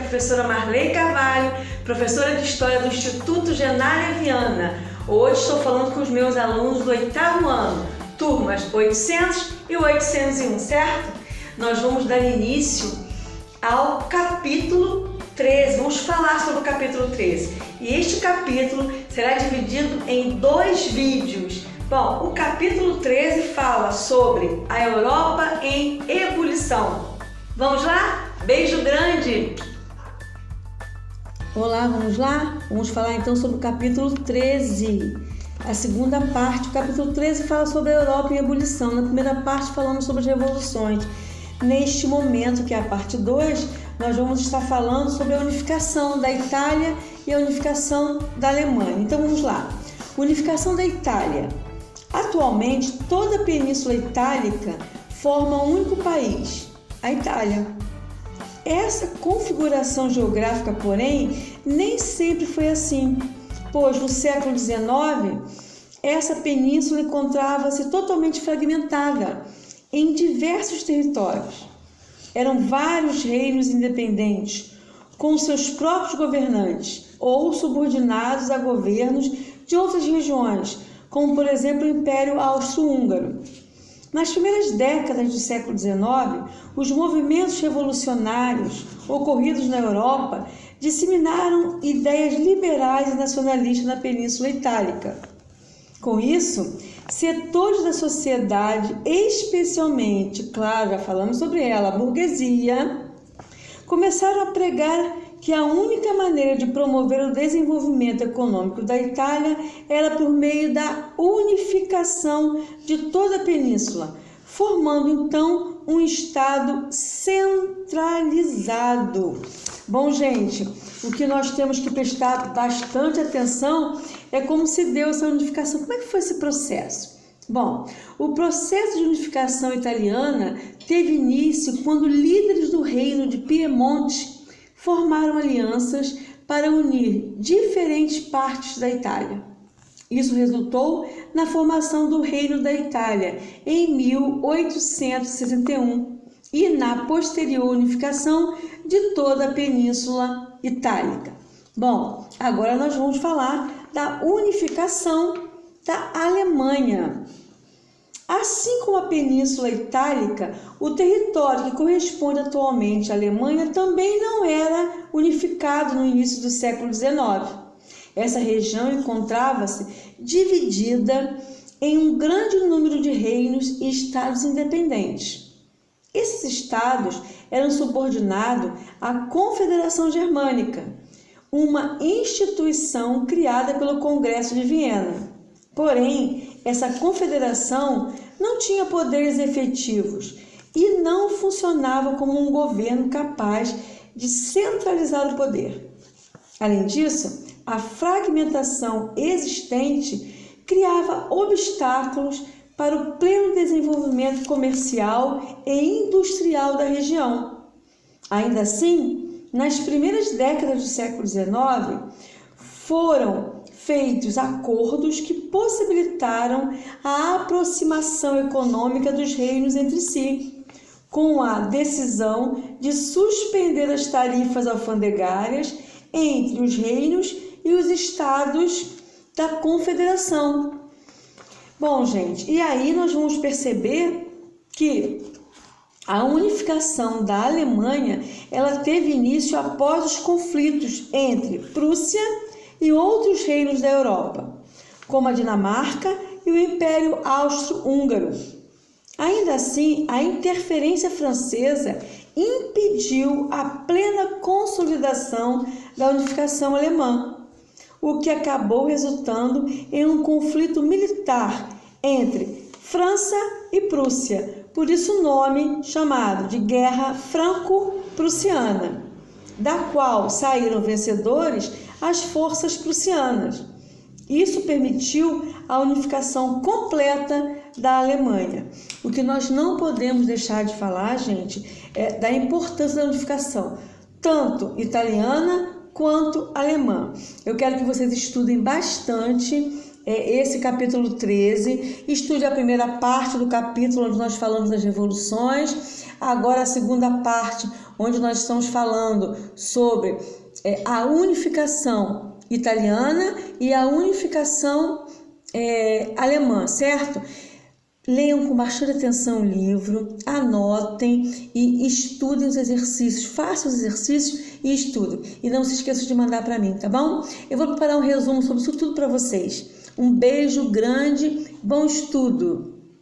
professora Marley Carvalho, professora de História do Instituto Genária Viana. Hoje estou falando com os meus alunos do 8º ano, turmas 800 e 801, certo? Nós vamos dar início ao capítulo 13, vamos falar sobre o capítulo 13. E este capítulo será dividido em 2 vídeos. Bom, o capítulo 13 fala sobre a Europa em ebulição. Vamos lá? Beijo grande! Olá, vamos lá? Vamos falar então sobre o capítulo 13, a segunda parte. O capítulo 13 fala sobre a Europa em ebulição. Na primeira parte falamos sobre as revoluções. Neste momento, que é a parte 2, nós vamos estar falando sobre a unificação da Itália e a unificação da Alemanha. Então vamos lá. Unificação da Itália. Atualmente, toda a Península Itálica forma um único país, a Itália. Essa configuração geográfica, porém, nem sempre foi assim, pois no século XIX, essa península encontrava-se totalmente fragmentada em diversos territórios. Eram vários reinos independentes, com seus próprios governantes ou subordinados a governos de outras regiões, como por exemplo o Império Austro-Húngaro. Nas primeiras décadas do século XIX, os movimentos revolucionários ocorridos na Europa disseminaram ideias liberais e nacionalistas na Península Itálica. Com isso, setores da sociedade, especialmente, claro, já falamos sobre ela, a burguesia, começaram a pregar que a única maneira de promover o desenvolvimento econômico da Itália era por meio da unificação de toda a península, formando então um Estado centralizado. Bom, gente, o que nós temos que prestar bastante atenção é como se deu essa unificação. Como é que foi esse processo? Bom, o processo de unificação italiana teve início quando líderes do reino de Piemonte formaram alianças para unir diferentes partes da Itália. Isso resultou na formação do Reino da Itália em 1861 e na posterior unificação de toda a Península Itálica. Bom, agora nós vamos falar da unificação da Alemanha. Assim como a Península Itálica, o território que corresponde atualmente à Alemanha também não era unificado no início do século XIX. Essa região encontrava-se dividida em um grande número de reinos e estados independentes. Esses estados eram subordinados à Confederação Germânica, uma instituição criada pelo Congresso de Viena. Porém, essa confederação não tinha poderes efetivos e não funcionava como um governo capaz de centralizar o poder. Além disso, a fragmentação existente criava obstáculos para o pleno desenvolvimento comercial e industrial da região. Ainda assim, nas primeiras décadas do século XIX, foram feitos acordos que possibilitaram a aproximação econômica dos reinos entre si, com a decisão de suspender as tarifas alfandegárias entre os reinos e os estados da Confederação. Bom, gente, e aí nós vamos perceber que a unificação da Alemanha, ela teve início após os conflitos entre Prússia e outros reinos da Europa, como a Dinamarca e o Império Austro-Húngaro. Ainda assim, a interferência francesa impediu a plena consolidação da unificação alemã, o que acabou resultando em um conflito militar entre França e Prússia, por isso o nome chamado de Guerra Franco-Prussiana, da qual saíram vencedores as forças prussianas. Isso permitiu a unificação completa da Alemanha. O que nós não podemos deixar de falar, gente, é da importância da unificação, tanto italiana quanto alemã. Eu quero que vocês estudem bastante esse capítulo 13, estude a primeira parte do capítulo onde nós falamos das revoluções, agora a segunda parte onde nós estamos falando sobre a unificação italiana e a unificação alemã, certo? Leiam com bastante atenção o livro, anotem e estudem os exercícios, façam os exercícios e estudem. E não se esqueçam de mandar para mim, tá bom? Eu vou preparar um resumo sobre isso tudo para vocês. Um beijo grande, bom estudo!